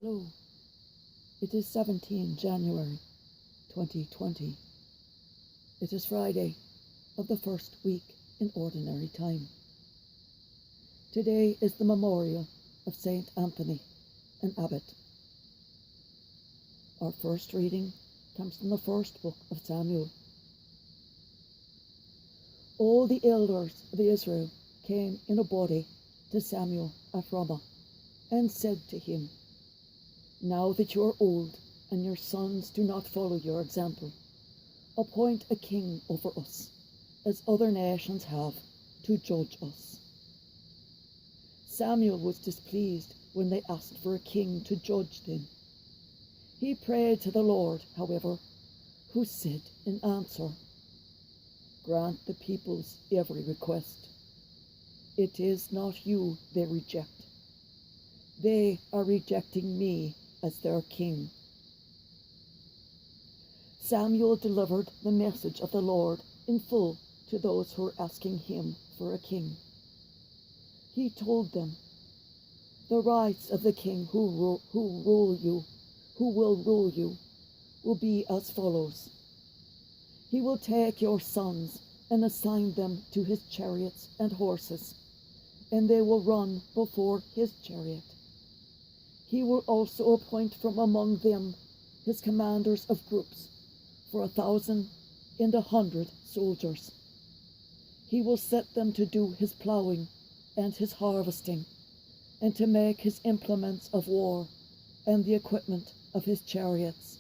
Hello, it is 17 January 2020. It is Friday of the first week in Ordinary Time. Today is the memorial of Saint Anthony, an abbot. Our first reading comes from the first book of Samuel. All the elders of Israel came in a body to Samuel at Ramah and said to him, "Now that you are old and your sons do not follow your example, appoint a king over us, as other nations have, to judge us." Samuel was displeased when they asked for a king to judge them. He prayed to the Lord, however, who said in answer, "Grant the people's every request. It is not you they reject. They are rejecting me as their king." Samuel delivered the message of the Lord in full to those who were asking him for a king. He told them, "The rights of the king who will rule you will be as follows. He will take your sons and assign them to his chariots and horses, and they will run before his chariot. He will also appoint from among them his commanders of groups for 1,000 and 100 soldiers. He will set them to do his ploughing and his harvesting, and to make his implements of war and the equipment of his chariots.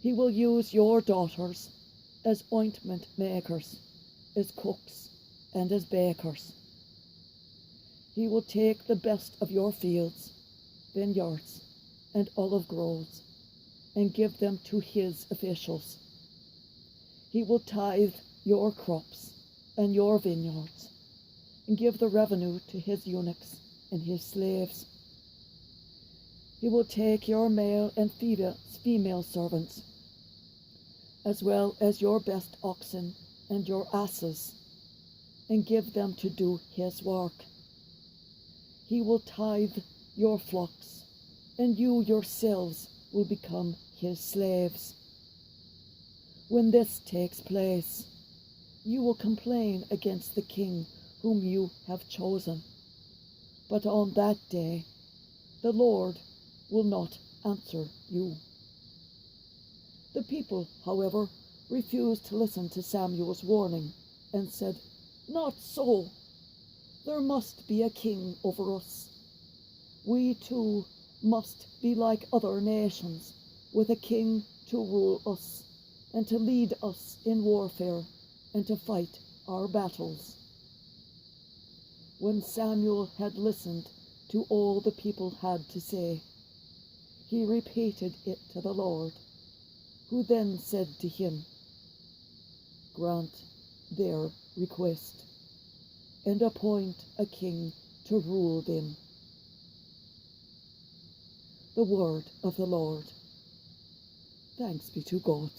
He will use your daughters as ointment makers, as cooks, and as bakers. He will take the best of your fields, vineyards, and olive groves, and give them to his officials. He will tithe your crops and your vineyards, and give the revenue to his eunuchs and his slaves. He will take your male and female servants, as well as your best oxen and your asses, and give them to do his work. He will tithe your flocks, and you yourselves will become his slaves. When this takes place, you will complain against the king whom you have chosen. But on that day, the Lord will not answer you." The people, however, refused to listen to Samuel's warning and said, "Not so. There must be a king over us. We too must be like other nations, with a king to rule us and to lead us in warfare and to fight our battles." When Samuel had listened to all the people had to say, he repeated it to the Lord, who then said to him, "Grant their request, and appoint a king to rule them." The word of the Lord. Thanks be to God.